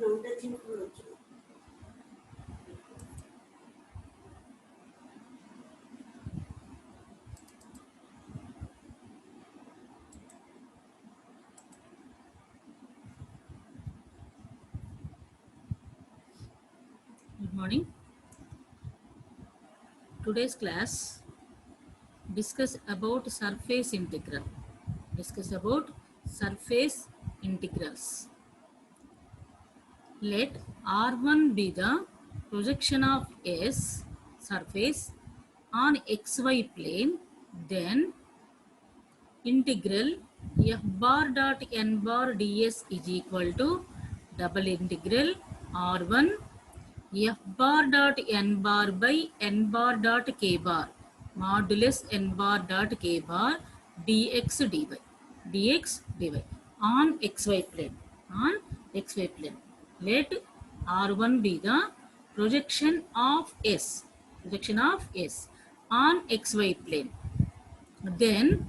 Good morning. Today's class discuss about surface integral. Discuss about surface integrals. Let R1 be the projection of S surface on XY plane, then integral f bar dot n bar ds is equal to double integral R1 f bar dot n bar by n bar dot k bar modulus n bar dot k bar dx dy on xy plane. Let R1 be the projection of S on xy plane. Then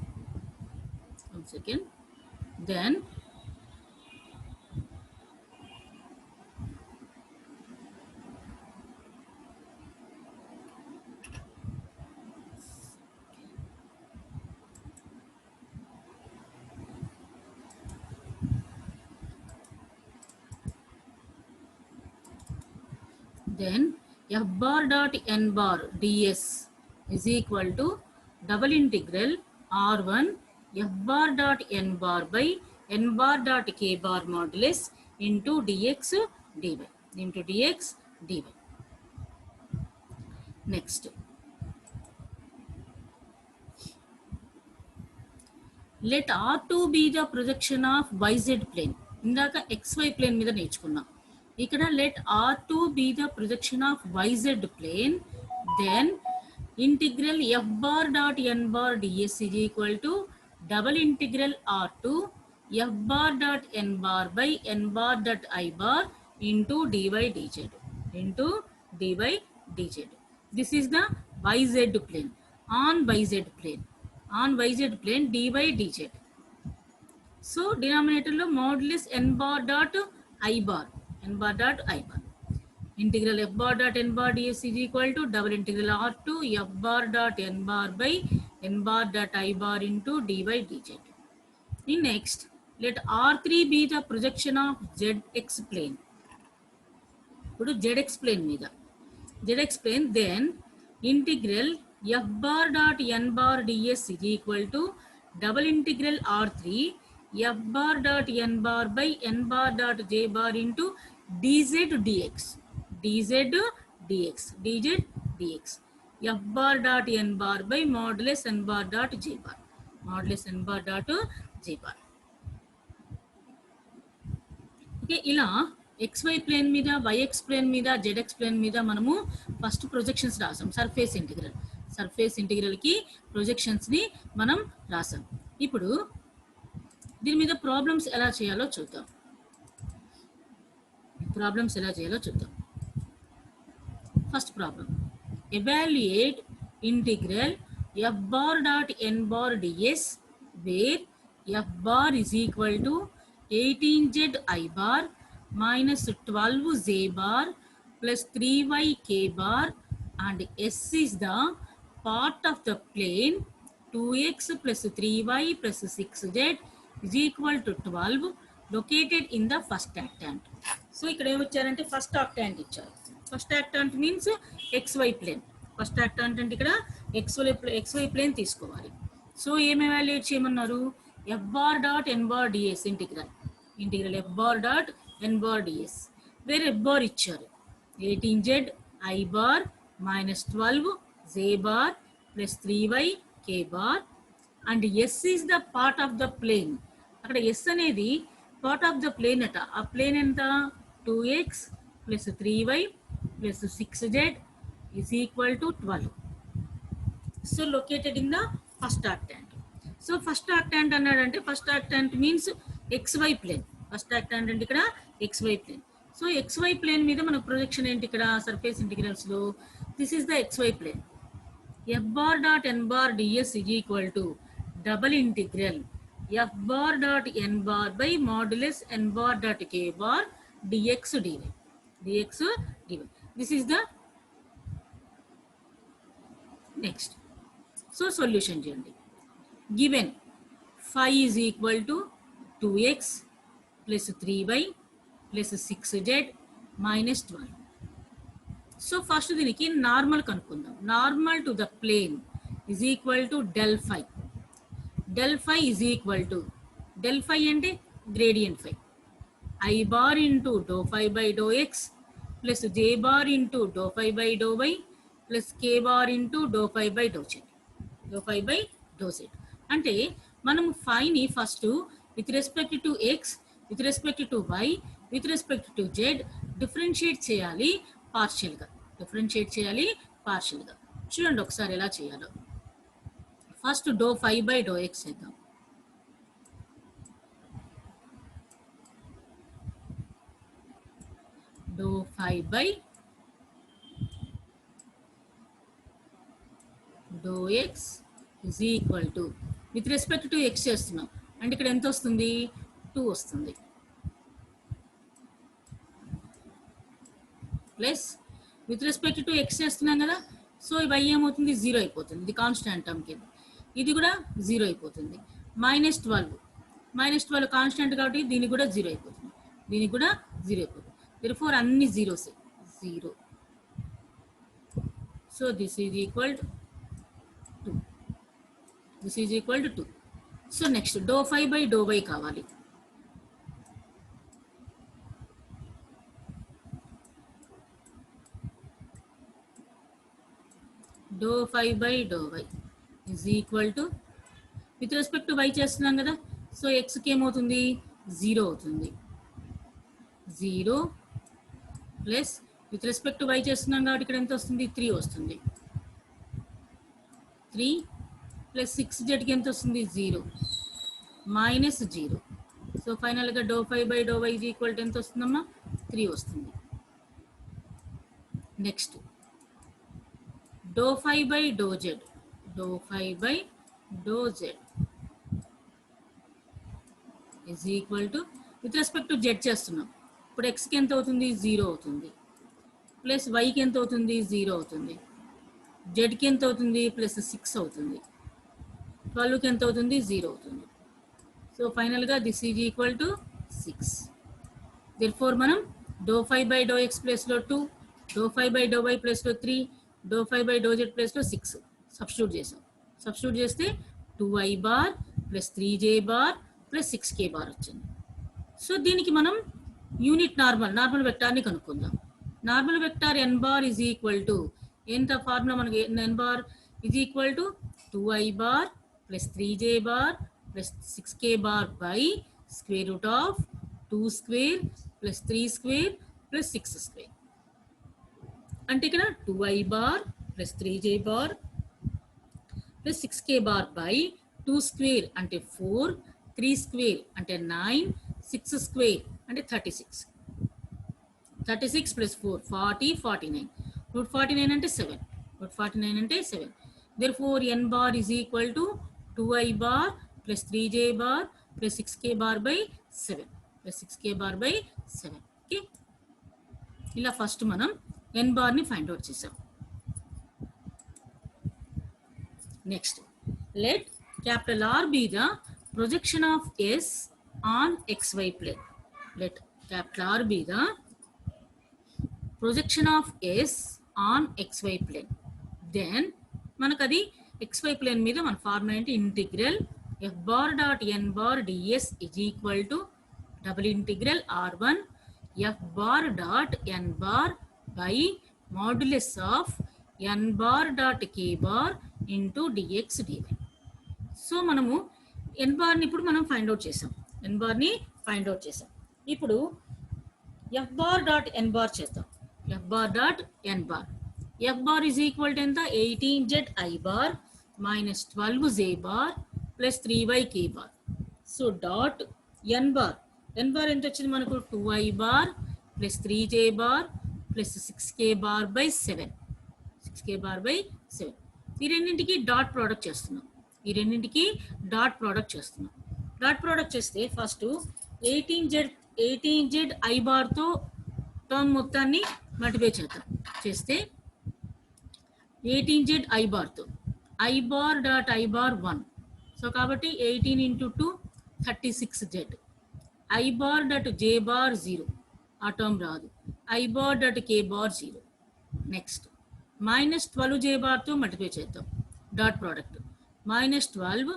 then f bar dot n bar ds is equal to double integral R1 f bar dot n bar by n bar dot k bar modulus into dx dy. Next, let R2 be the projection of YZ plane. ఇందాక XY plane మీద నేర్చుకున్నాం. ఇక్కడ let R2 be the projection of YZ plane, then integral f bar dot n bar ds is equal to double integral R2 f bar dot n bar by n bar dot I bar into dy dz. This is the YZ plane. On YZ plane dy dz. So denominator lo modulus n bar dot I bar. Integral f bar dot n bar ds is equal to double integral R2 f bar dot n bar by n bar dot I bar into dy dz. Next, let R3 be the projection of ZX plane. ఇప్పుడు ZX plane, then integral f bar dot n bar ds is equal to double integral R3 f bar dot n bar by n bar dot j bar into dz dx f bar dot n bar by modulus n bar dot j bar okay, ఇలా XY plane మీద YX plane మీద ZX plane మీద మనము first projections రాసాం. Surface ఇంటిగ్రల్కి ప్రొజెక్షన్స్ని మనం రాసాం. ఇప్పుడు దీని మీద ప్రాబ్లమ్స్ ఎలా చేయాలో చూద్దాం. First problem, evaluate integral f bar dot n bar ds where f bar is equal to 18z I bar minus 12z bar plus 3y k bar and s is the part of the plane 2x plus 3y plus 6z is equal to 12 located in the first octant. So ఇక్కడ ఏమొచ్చారంటే first octant ఇచ్చారు. First octant means XY plane. First octant అంటే ఇక్కడ XY plane తీసుకోవాలి. So ఏమి evaluate చేయమన్నారు? f bar dot n bar ds integral f bar dot n bar ds వేరే f bar ఇచ్చారు 18z I bar minus 12z bar plus 3y k bar and s is the part of the plane. అక్కడ s అనేది part of the plane అట. ఆ plane ఎంత? 2x plus 3y plus 6z is equal to 12. So located in the first octant. So first octant అన్నాడంటే first octant means XY plane. First octant అంటే ఇక్కడ XY plane. So XY plane మీద మన projection ఏంటి ఇక్కడ surface integrals లో? This is the XY plane. f bar dot n bar ds is equal to double integral f bar dot n bar by modulus n bar dot k bar dx dy. dx dy. This is the next. So solution చేయండి. Given phi is equal to 2x plus 3y plus 6z minus 12. So first దీనికి normal కనుక్కుందాం. Normal to the plane is equal to del phi. Del phi is equal to, del phi అంటే gradient phi, i bar into do phi by do x plus j bar into do phi by do y plus k bar into do phi by do z. Do phi by do z అంటే మనం ఫైని first with respect to x, with respect to why, with respect to z differentiate చేయాలి పార్షియల్గా. Differentiate చేయాలి పార్షియల్గా. చూడండి ఒకసారి ఎలా చేయాలో. First do phi by do x చేద్దాం. Do phi by do x is equal to, with respect to x చేస్తున్నాం అంటే ఇక్కడ ఎంత వస్తుంది, 2 వస్తుంది, plus with respect to x చేస్తున్నాం కదా, సో y ఏమవుతుంది, 0 అయిపోతుంది. ఇది కాన్స్టాంట్ టర్మ్ కింద, ఇది కూడా 0 అయిపోతుంది. -12 కాన్స్టాంట్ కాబట్టి దీనికి కూడా 0 అయిపోతుంది, దీనికి కూడా 0 అయిపోతుంది. therefore అన్ని zeros, 0. So this is equal to 2. This is equal to 2. So next do phi by do y కావాలి. Do phi by do y is equal to, with respect to y చేస్తున్నాం కదా, సో ఎక్స్కి ఏమవుతుంది, 0 అవుతుంది. 0 plus with respect to y చేస్తున్నాం కాబట్టి ఇక్కడ ఎంత వస్తుంది, 3 వస్తుంది. 3 ప్లస్ 6zకి ఎంత వస్తుంది, 0 మైనస్ 0. సో ఫైనల్గా doe phi by do y is equal to ఎంత వస్తుందమ్మా, 3 వస్తుంది. Next do phi by do z, do phi by do z is equal to, with respect to z చేస్తున్నాం, ఇప్పుడు ఎక్స్కి ఎంత అవుతుంది, 0 అవుతుంది, ప్లస్ వైకి ఎంత అవుతుంది, 0 అవుతుంది, జెడ్కి ఎంత అవుతుంది, ప్లస్ 6 అవుతుంది, 12కి ఎంత అవుతుంది, 0 అవుతుంది. సో ఫైనల్గా this is equal to 6. therefore మనం doe phi by do x ప్లస్లో 2, doe phi by do y ప్లస్లో 3, doe phi by do z ప్లస్లో 6 సబ్స్టిట్యూట్ చేసాం. సబ్స్టిట్యూట్ చేస్తే 2i bar plus 3j bar plus 6k bar వచ్చింది. So దీనికి మనం unit normal వెక్టార్ని కనుక్కుందాం. Normal vector n bar is equal to, ఎంత ఫార్ములా మనకి, n bar is equal to 2i bar plus 3j bar plus 6k bar by square root of 2 square plus 3 square plus 6 square. అంటే ఇక్కడ 2i bar plus 3j bar plus 6k bar by 2 square అంటే 4, 3 square అంటే 9, 6 square అంటే 36. 36 plus 4 40, 49. Route 49 అంటే 7. Route 49 అంటే 7. therefore n bar is equal to 2i bar plus 3j bar plus 6k bar by 7 plus 6k bar by 7. Okay, ఇలా first మనం n బార్ని find out చేసాం. Next let capital R be the projection of S on xy plane. Let capital R be the projection of S on xy plane. Then మనకు అది xy plane మీద మన formula ఏంటి, integral f bar dot n bar ds is equal to double integral r1 f bar dot n bar by modulus of n bar dot k bar into dx dy. So మనము n బార్ని ఇప్పుడు మనం find out చేసాం. n బార్ని find out చేసాం. ఇప్పుడు f bar dot n bar చేద్దాం. f bar dot n bar, f bar is equal to ఎంత, 18z i bar minus 12j bar plus 3yk bar. So dot n bar, n bar ఎంత వచ్చింది మనకు, 2i bar plus 3j bar plus 6k bar by 7. 6k bar by 7. ఈ రెండింటికి dot product చేస్తున్నాం. Dot product చేస్తే first 18z i బార్తో term మొత్తాన్ని multiply చేస్తే 18z ఐ బార్తో i bar dot I bar 1. So కాబట్టి 18 into 2 36z. I bar dot J bar 0, ఆ టర్మ్ రాదు. I bar dot K bar 0. Next -12 j బార్తో మల్టిప్లై చేద్దాం. Dot product -12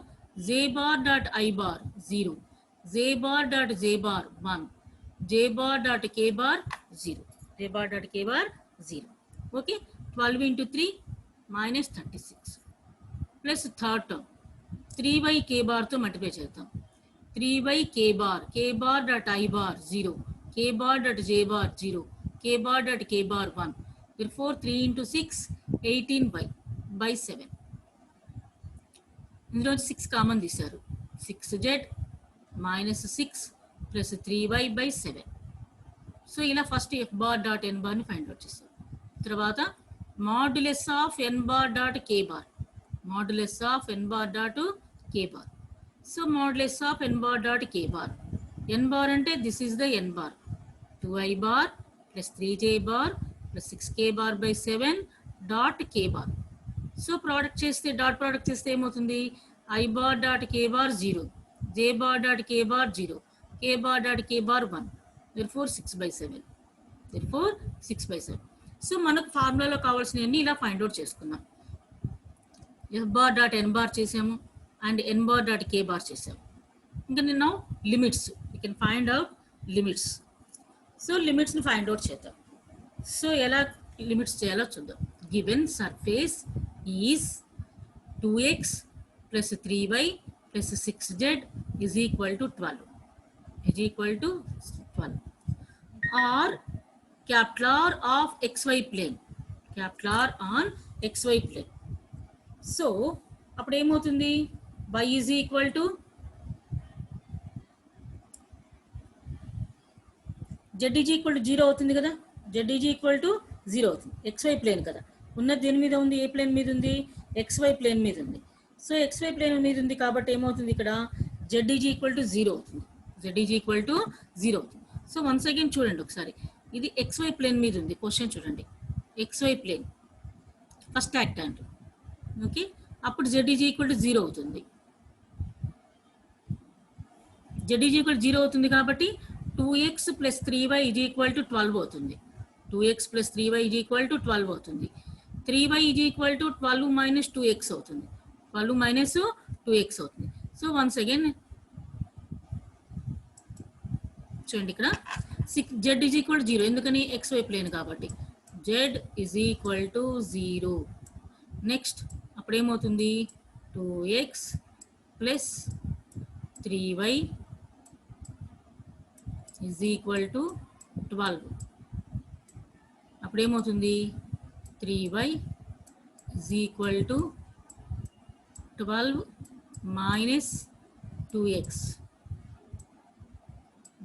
j bar dot I bar 0, J bar dot J bar 1, j bar dot K bar 0, J bar dot K bar 0. Okay, 12 into 3 -36 plus third term 3 K బార్తో multiply చేద్దాం. 3 K bar dot I bar 0, K bar dot J bar 0, K bar dot K bar 1. therefore 3 into 6 18 by 7. ఇందులో 6 common తీశారు. 6z -6 ప్లస్ 3y by 7. So ఇలా first F bar dot N బార్ని find out చేస్తారు. తర్వాత modulus of N bar dot K bar, modulus of N bar dot K bar. So modulus of N bar dot K bar, N bar అంటే this is the N bar, 2i bar plus 3j bar plus 6k bar by 7 dot K bar. So product చేస్తే, dot product చేస్తే ఏమవుతుంది? I bar dot K bar 0, J bar dot K bar 0, K bar dot K bar 1. therefore 6/7, therefore 6/7. So మనకు ఫార్ములాలో కావాల్సినవన్నీ ఇలా find out చేసుకున్నాం. F bar dot N bar చేసాము and N bar dot K bar చేసాము. ఇంకా నేను limits, you can find out limits. So లిమిట్స్ని ఫైండ్ అవుట్ చేద్దాం. సో ఎలా లిమిట్స్ చేయాలో చూద్దాం. Given surface is 2x plus 3y plus 6z is equal to 12, is equal to 12. Or capital R of xy plane, capital R on xy plane. So అప్పుడు ఏమవుతుంది? y is equal to z is equal to 0 అవుతుంది కదా, z is equal to 0 అవుతుంది. xy plane కదా ఉన్నది, దేని మీద ఉంది? ఏ ప్లేన్ మీద ఉంది? xy ప్లేన్ మీద ఉంది. సో xy ప్లేన్ మీద ఉంది కాబట్టి ఏమవుతుంది? ఇక్కడ z is equal to 0 అవుతుంది, z is equal to 0 అవుతుంది. సో వన్స్ అగైన్ చూడండి ఒకసారి, ఇది xy ప్లేన్ మీద ఉంది. క్వశ్చన్ చూడండి, xy ప్లేన్ ఫస్ట్ యాక్టాంట్. ఓకే, అప్పుడు z is equal to 0 అవుతుంది. z is equal to 0 అవుతుంది కాబట్టి 2x plus 3y is equal to 12 అవుతుంది. 2x plus 3y is equal to 12 అవుతుంది. 3y is equal to 12 minus 2x అవుతుంది. 12 minus 2x అవుతుంది. So once again చూడండి, ఇక్కడ z is equal to 0, ఎందుకని? xy plane కాబట్టి z is equal to 0. Next అప్పుడు ఏమవుతుంది? 2x plus 3y is equal to 12. అప్పుడు ఏమవుతుంది? 3y is equal to 12 minus 2x.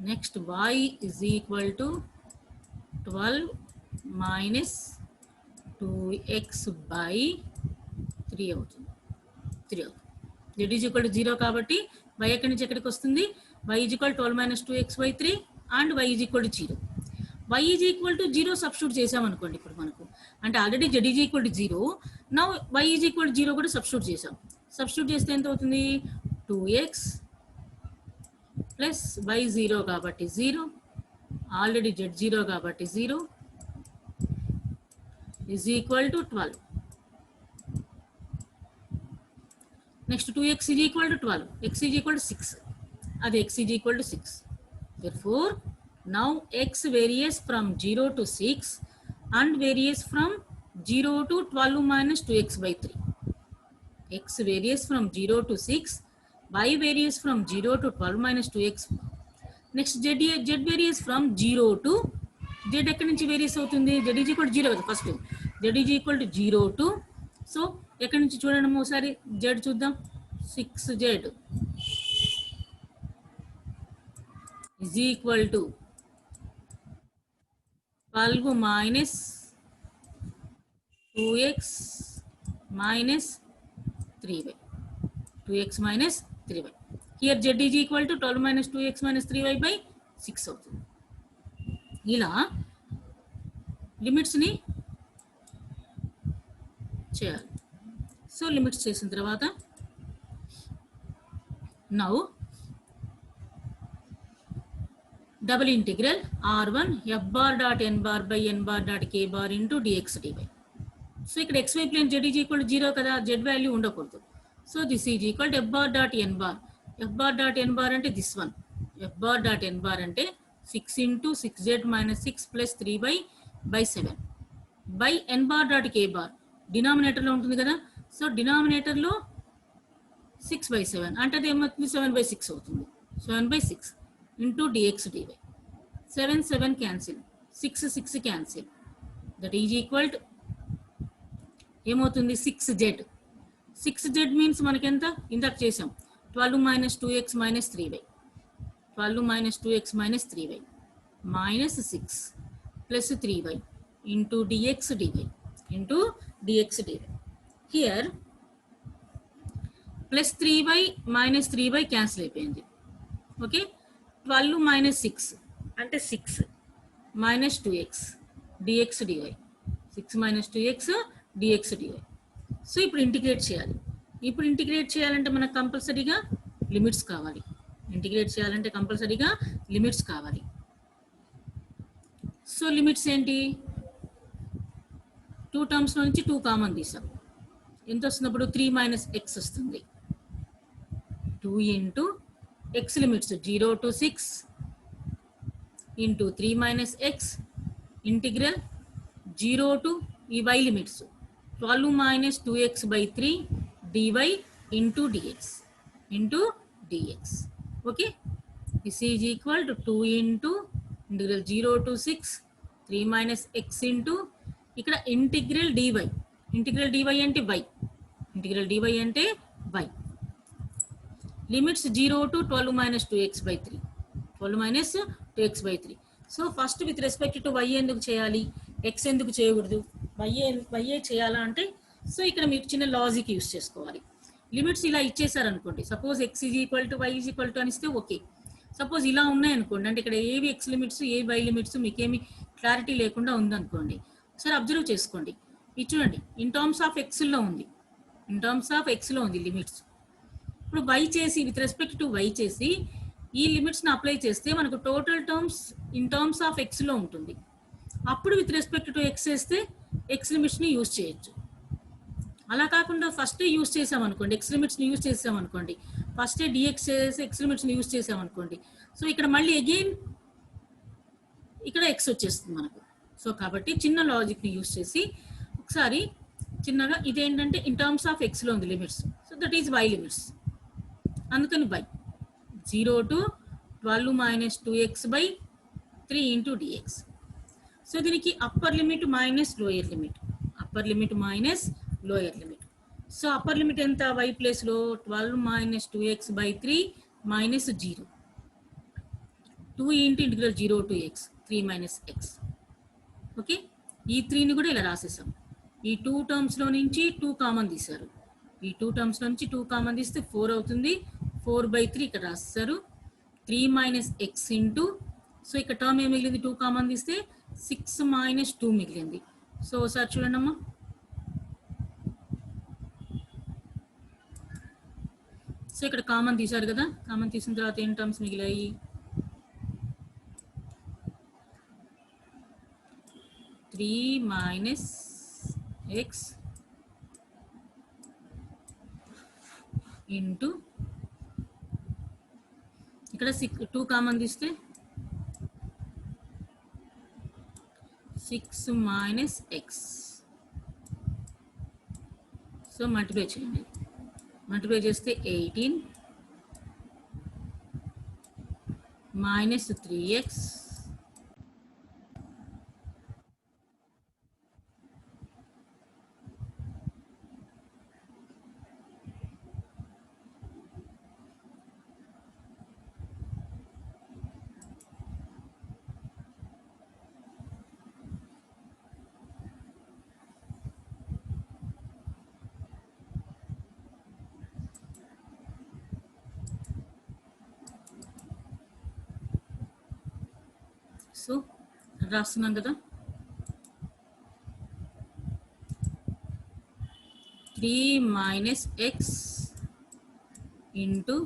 Next y is equal to 12 minus 2x by 3 అవుతుంది. 3 అవుతుంది. z is equal to 0 కాబట్టి y ఎక్కడి నుంచి ఎక్కడికి వస్తుంది? y is equal to 12 minus 2x by 3 and y is equal to 0. y is equal to 0 substitute చేసామనుకోండి, ఇప్పుడు మనకు అంటే already z is equal to 0, now y is equal to 0 కూడా సబ్స్టిట్యూట్ చేసాం. సబ్స్టిట్యూట్ చేస్తే ఎంత అవుతుంది? 2x ప్లస్ y 0 కాబట్టి 0, ఆల్రెడీ z 0 కాబట్టి 0 is equal to 12. Next 2x is equal to 12, x is equal to 6, అది x is equal to 6. therefore now x varies from 0 to 6 and varies from 0 to 12 minus 2x by 3. x varies from 0 to 6, y varies from 0 to 12 minus 2x. next z varies from 0 to, z ఎక్కడి నుంచి various అవుతుంది? z is equal to 0 కదా first, z is equal to 0 to, so ఎక్కడి నుంచి చూడండి ఒకసారి z చూద్దాం. 6z is equal to 12 minus 2x minus 3y, 2x minus 3y. Here z is equal to 12 minus 2x minus 3y by 6 అవుతుంది. ఇలా లిమిట్స్ని చేయాలి. సో లిమిట్స్ చేసిన తర్వాత now double integral r1 f bar dot n bar by n bar dot k bar into dx dy. So ఇక్కడ xy plane z is equal to 0 కదా, z వాల్యూ ఉండకూడదు. So this is equal to f bar dot n bar. f bar dot n bar అంటే this one. f bar dot n bar అంటే 6 into 6z minus 6 ప్లస్ 3y by 7 by n bar dot k bar. డినామినేటర్లో ఉంటుంది కదా, so డినామినేటర్లో 6 by 7 అంటే అది ఏమవుతుంది, 7 by 6 అవుతుంది. 7 by 6 into dx dy. 7 7 cancel, 6 6 cancel, that is equal to ఏమవుతుంది 6z. 6z means మనకి ఎంత ఇందాక చేసాం, 12 minus 2x minus 3y. 12 minus 2x minus 3y minus 6 ప్లస్ 3y into dx dy into dx dy. Here plus 3y minus 3y cancel అయిపోయింది. Okay, 12 minus 6 అంటే 6 minus 2x dx dy. 6 minus 2x dx dy. So ఇప్పుడు integrate చేయాలి. ఇప్పుడు integrate చేయాలంటే మనకు కంపల్సరీగా limits కావాలి. ఇంటిగ్రేట్ చేయాలంటే కంపల్సరీగా లిమిట్స్ కావాలి. సో లిమిట్స్ ఏంటి, 2 టర్మ్స్లో నుంచి 2 కామన్ తీసాం. ఎంత వస్తున్నప్పుడు 3 మైనస్ x వస్తుంది. 2 into x limits 0 to 6 into 3 minus x integral 0 to ఈ y limits 12 minus 2x by 3 dy into dx. Okay, this is equal to 2 into integral 0 to 6 3 minus x into ఇక్కడ integral dy. Integral dy అంటే y. Integral dy అంటే y. Limits 0 to 12 minus 2x by 3. 12 minus 2x by 3. So first with respect to y ఎందుకు చేయాలి, x ఎందుకు చేయకూడదు, y చేయాలా అంటే, so ఇక్కడ మీరు చిన్న లాజిక్ యూస్ చేసుకోవాలి. లిమిట్స్ ఇలా ఇచ్చేసారనుకోండి, suppose x is equal to y is equal to అనిస్తే ఓకే. సపోజ్ ఇలా ఉన్నాయనుకోండి, అంటే ఇక్కడ ఏవి x లిమిట్స్ ఏ y లిమిట్స్ మీకేమి క్లారిటీ లేకుండా ఉందనుకోండి, సరే అబ్జర్వ్ చేసుకోండి. ఇది చూడండి, ఇన్ టర్మ్స్ ఆఫ్ ఎక్స్లో ఉంది, ఇన్ టర్మ్స్ ఆఫ్ ఎక్స్లో ఉంది లిమిట్స్. ఇప్పుడు y చేసి విత్ రెస్పెక్ట్ టు y చేసి ఈ లిమిట్స్ని అప్లై చేస్తే మనకు total terms in terms of ఎక్స్లో ఉంటుంది. అప్పుడు విత్ రెస్పెక్ట్ టు x చేస్తే x లిమిట్స్ని యూజ్ చేయొచ్చు. అలా కాకుండా ఫస్టే యూజ్ చేసామనుకోండి, x లిమిట్స్ని యూజ్ చేసామనుకోండి, ఫస్టే dx చేసి x లిమిట్స్ని యూజ్ చేసామనుకోండి, సో ఇక్కడ మళ్ళీ అగైన్ ఇక్కడ x వచ్చేస్తుంది మనకు. సో కాబట్టి చిన్న లాజిక్ని యూజ్ చేసి ఒకసారి చిన్నగా ఇదేంటంటే ఇన్ టర్మ్స్ ఆఫ్ ఎక్స్లో ఉంది limits, so that is y limits. అందుకని y 0 to 12 minus 2x by 3 into dx. So దీనికి upper limit minus lower limit, upper limit minus lower limit. So upper limit ఎంత y ప్లేస్లో 12 minus 2x by 3 minus 0 2 into integral 0 to x 3 minus x. Okay, ఈ 3ని కూడా ఇలా రాసేసాం. ఈ 2 టర్మ్స్లో నుంచి 2 common తీశారు, ఈ 2 టర్మ్స్లో నుంచి 2 కామన్ తీస్తే 4 అవుతుంది. 4 బై 3 ఇక్కడ రాస్తారు. 3 మైనస్ x ఇంటూ, సో ఇక్కడ టర్మ్ ఏం మిగిలింది, 2 కామన్ తీస్తే 6 మైనస్ 2 మిగిలింది. సో ఒకసారి చూడండి అమ్మా, సో ఇక్కడ కామన్ తీశారు కదా, కామన్ తీసిన తర్వాత ఏం టర్మ్స్ మిగిలాయి, 3 మైనస్ x ఇంటూ ఇక్కడ 2 కామన్ తీస్తే 6 మైనస్ x. సో మల్టిప్లై చేయండి, మల్టిప్లై చేస్తే 18 మైనస్ 3x సో రాస్తున్నాం కదా, 3 minus x into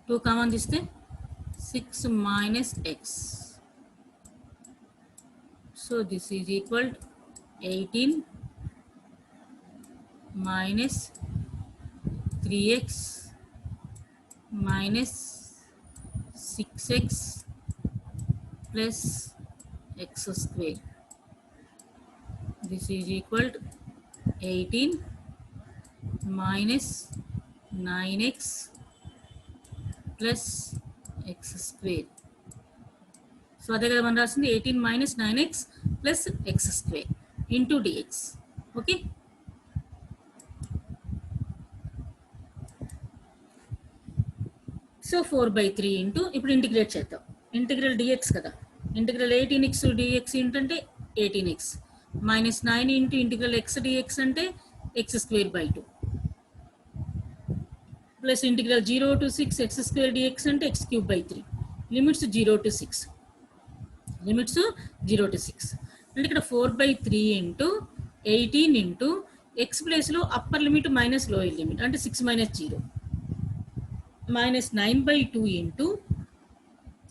2 కామన్ తీస్తే 6 minus x. So this is equal to 18 minus 3x minus 6x plus x square. This is equal to 18 minus 9x plus x square. So అదే కదా మనం రాసింది 18 minus 9x plus x square into dx. Okay, so 4/3 into ఇప్పుడు integrate చేద్దాం. Integral dx కదా, integral 18x dx ఏంటంటే 18x minus 9 into integral x dx అంటే x square by 2 plus integral 0 to 6 x square dx అంటే x cube by 3. Limits 0 to 6, limits 0 to 6 అంటే ఇక్కడ 4/3 into 18 into X ప్లేస్లో upper limit minus lower limit అంటే 6 minus 0 minus 9/2 into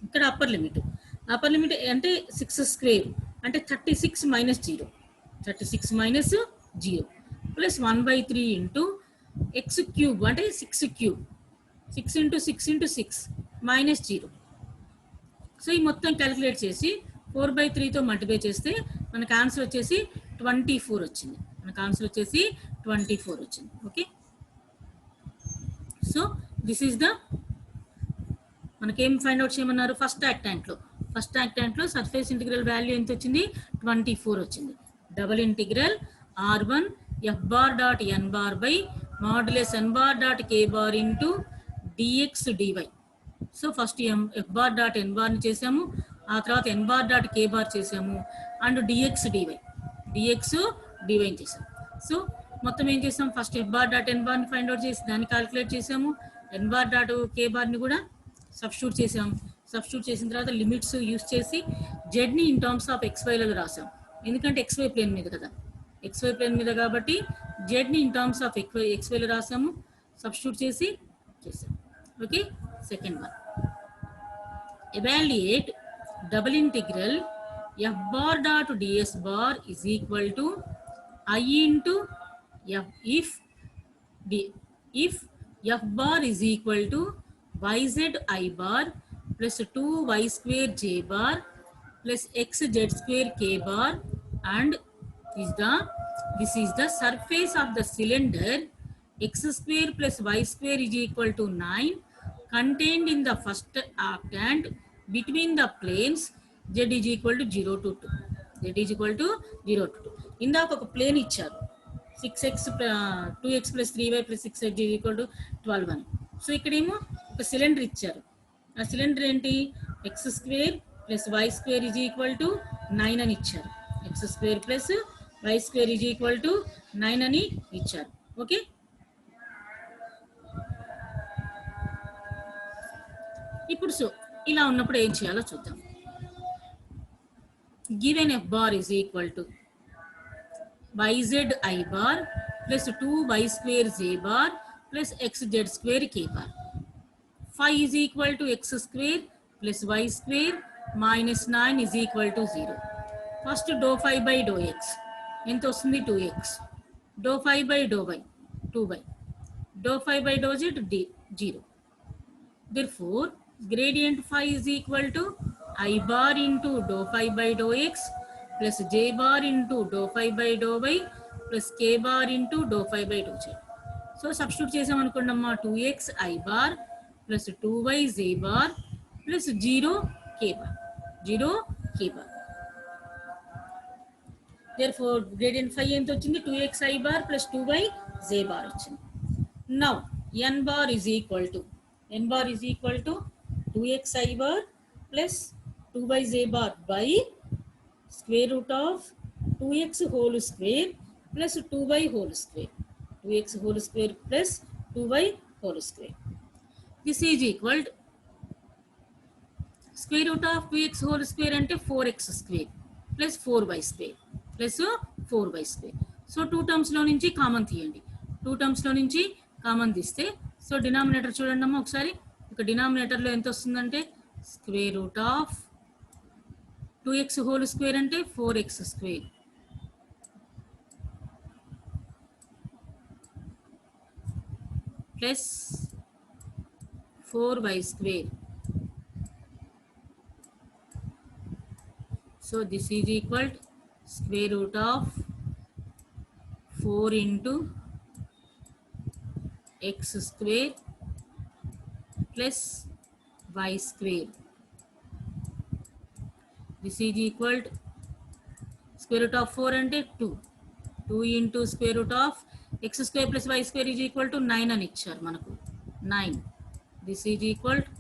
ఇక్కడ upper limit అంటే 6 square అంటే 36 minus 0, 36 minus 0 plus 1/3 into X cube అంటే 6 cube, 6 into 6 into 6 minus 0. So ఈ మొత్తం క్యాలిక్యులేట్ చేసి 4/3తో మల్టిప్లై చేస్తే మనకు ఆన్సర్ వచ్చేసి 24 వచ్చింది. మనకు ఆన్సర్ వచ్చేసి 24 వచ్చింది. Okay, so this is the మనకేం ఫైండ్ అవుట్ చేయమన్నారు ఫస్ట్ యాక్టాంట్లో. ఫస్ట్ యాక్టాంట్లో సర్ఫేస్ ఇంటిగ్రల్ వాల్యూ ఎంత వచ్చింది, 24 వచ్చింది. Double integral r1 f bar dot n bar by modulus n bar dot k bar into dx dy. So first f bar dot n bar ని చేసాము, ఆ తర్వాత n bar dot k bar చేసాము and dx dy చేసాము. So మొత్తం ఏం చేసాం, first f bar dot n bar ని ఫైండ్ అవుట్ చేసి దాన్ని క్యాలిక్యులేట్ చేసాము, n bar dot k bar ని కూడా సబ్స్టిట్యూట్ చేసాం. సబ్స్టిట్యూట్ చేసిన తర్వాత లిమిట్స్ యూస్ చేసి జెడ్ని ఇన్ టర్మ్స్ ఆఫ్ xyలలో రాసాం, ఎందుకంటే xy ప్లేన్ మీద కదా, xy ప్లేన్ మీద కాబట్టి జెడ్ని ఇన్ టర్మ్స్ ఆఫ్ xyలో రాసాము, సబ్స్టిట్యూట్ చేసి చేసాం. Okay, second one, evaluate double integral f bar dot ds bar is equal to I into f if f bar is equal to yz I bar plus 2y square j bar plus xz square k bar and this is the surface of the cylinder x square plus y square is equal to 9 contained in the first octant between the planes z is equal to 0 to 2. Z is equal to 0 to 2. ఇందాక ఒక plane ఇచ్చారు 6x 2x plus 3y plus 6z is equal to 12 అని. So ఇక్కడేమో ఒక cylinder ఇచ్చారు, ఆ cylinder ఏంటి x square plus y square is equal to 9 అని ఇచ్చారు. X square plus y square is equal to 9 అని ఇచ్చారు. ఓకే, ఇప్పుడు సో ఇలా ఉన్నప్పుడు ఏం చేయాలో చూద్దాం. Given F bar is equal to yz I bar plus 2y square z bar plus xz square k bar. Phi is equal to x square plus y square minus 9 is equal to 0. First dou phi by dou x ఎంత వస్తుంది 2x, dou phi by dou y 2y, dou phi by dou z 0. Therefore gradient phi is equal to I bar into dou phi by dou x plus j bar into dou phi by dou y plus k bar into dou phi by dou z. So substitute చేసాం అనుకోండమ్మా 2x I bar plus 2y z bar plus 0 k bar. Therefore gradient phi ఎంత వచ్చింది 2x I bar plus 2y z bar వచ్చింది. Now n bar is equal to 2x I bar plus 2y z bar by square root of 2x whole square plus 2y whole square. 2x whole square plus 2y whole square. This is equal to Square root of 2x whole square అంటే 4x square plus 4y square plus 4y square. So 2 టర్మ్స్లో నుంచి common తీయండి. 2 టర్మ్స్లో నుంచి common తీస్తే so denominator చూడండి అమ్మా ఒకసారి. ఇక డినామినేటర్లో ఎంత వస్తుందంటే square root of 2x whole square అంటే 4x square plus 4y square. So this is equal to square root of 4 into x square plus y square. This is equal to square root of 4 and 2. 2 into square root of x square plus y square is equal to 9 అని ఇచ్చారు మనకు 9. This is equal to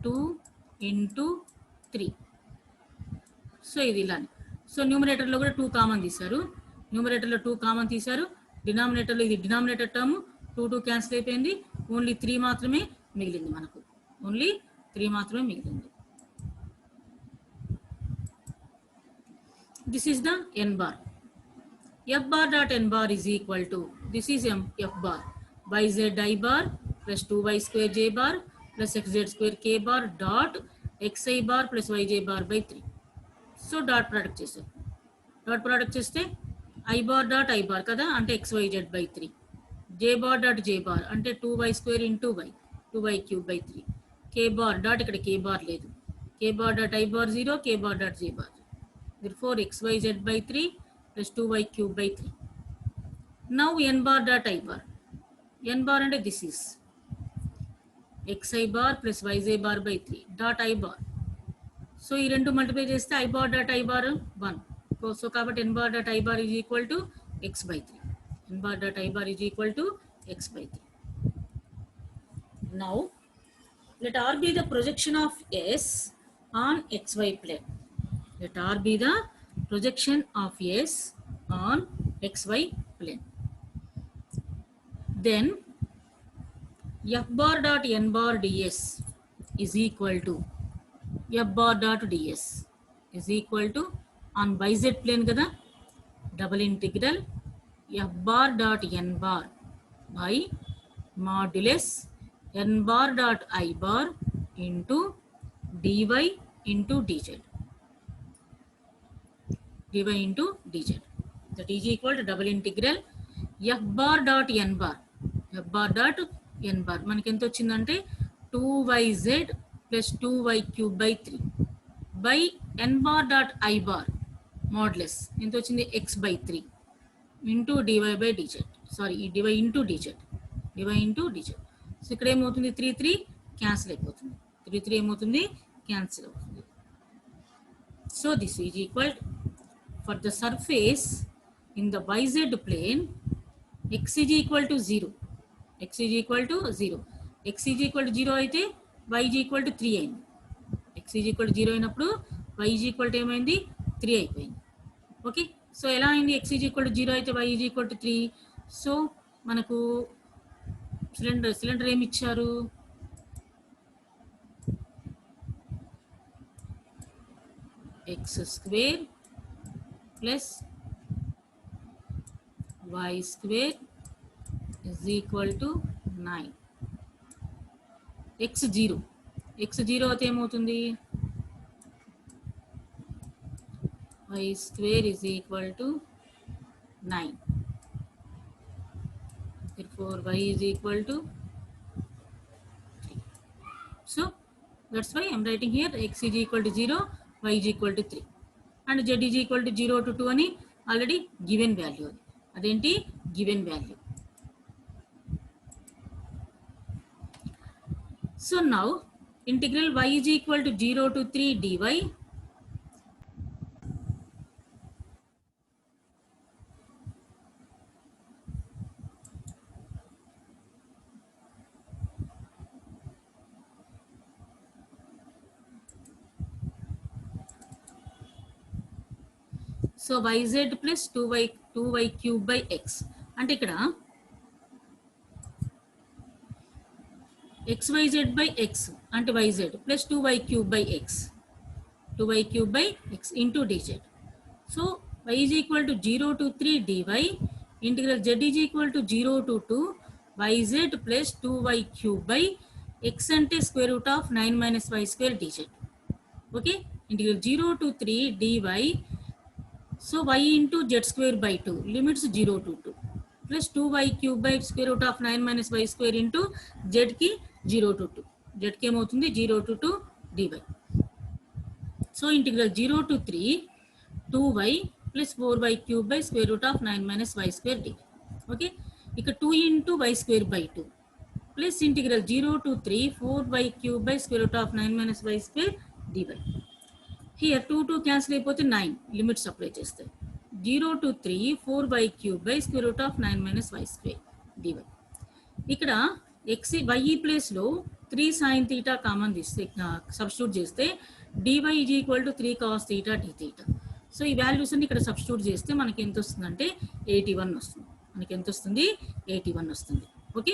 2 into 3. So ఇది ఇలానే. So న్యూమరేటర్లో కూడా 2 common తీశారు. న్యూమరేటర్లో 2 common తీశారు. డినామినేటర్లో ఇది డినామినేటర్ టర్మ్ 2 క్యాన్సిల్ అయిపోయింది. ఓన్లీ 3 మాత్రమే మిగిలింది మనకు. ఓన్లీ 3 మాత్రమే మిగిలింది. This is the n bar. f bar dot n bar is equal to, this is f bar, yz I bar plus 2y square j bar plus xz square k bar dot xi bar plus yj bar by 3. So dot product చేసారు. Dot product చేస్తే I bar dot I bar కదా అంటే xyz by 3. J bar dot J bar అంటే 2y square into y 2y cube by 3. k bar dot ఇక్కడ k bar లేదు. k bar dot I bar 0, k bar dot j bar. therefore xyz by 3 plus 2y cube by 3. now n bar dot I bar. n bar అంటే this is xi bar plus yj bar by 3 dot I bar. So ఈ రెండు multiply చేస్తే I bar dot I bar 1. So కాబట్టి N bar dot I bar is equal to X by 3. N bar dot I bar is equal to X by 3. Now let R be the projection of S on xy plane. Let R be the projection of S on xy plane. Then f bar dot n bar ds is equal to f bar dot ds is equal to on yz plane kada double integral f bar dot n bar by modulus n bar dot I bar into dy into dz. dy into dz. That is equal to double integral f bar dot n bar. f bar dot n bar మనకి ఎంత వచ్చిందంటే 2yz plus 2y cube by 3 by n bar dot I bar modulus ఎంత వచ్చింది x by 3 into dy by dz. Sorry ఈ dy into dz. dy into dz. So ఇక్కడ ఏమవుతుంది 3 3 cancel అయిపోతుంది. 3 3 ఏమవుతుంది క్యాన్సిల్ అవుతుంది. So this is equal for the surface in the yz plane x is equal to 0. x is equal to 0. x is equal to 0 అయితే y is equal to 3 అయింది. x is equal to 0 అయినప్పుడు y is equal to ఏమైంది 3 అయిపోయింది. Okay so ఎలా అయింది x is equal to 0 అయితే y is equal to 3. So మనకు cylinder ఏమి ఇచ్చారు x square plus y square is equal to 9. x 0 అయితే ఏమవుతుంది y square is equal to 9. therefore y is equal to 3. so that's why I'm writing here x is equal to 0, y is equal to 3. and z is equal to 0 to 2 అని already given value. అదేంటి given value. So now integral y is equal to 0 to 3 dy so yz plus 2y cube by x అంటే ఇక్కడ xyz by x అంటే yz plus 2y cube by x 2y cube by x into dz. So y is equal to 0 to 3 dy, integral z is equal to 0 to 2 yz plus 2y cube by x ante square root of 9 minus y square dz. Okay, integral 0 to 3 dy, so y into z square by 2, limits 0 to 2, plus 2y cube by square root of 9 minus y square into z ki 0 to 2, z ki ఏమవుతుంది 0 to 2 dy. So integral 0 to 3 2y plus 4y cube by square root of 9 minus y square dy. Okay, ఇక 2 into y square by 2 plus integral 0 to 3 4y cube by square root of 9 minus y square dy. Here 2 cancel అయిపోతే 9, limits apply చేస్తే 0 to 3 4y cube by square root of 9 minus y square dy. ఇక్కడ x y ప్లేస్లో 3 sin theta common తీస్తే substitute చేస్తే dy is equal to 3 cos theta d theta. So ఈ values అన్ని ఇక్కడ substitute చేస్తే మనకి ఎంత వస్తుందంటే 81 వస్తుంది. మనకి ఎంత వస్తుంది 81 వస్తుంది. ఓకే.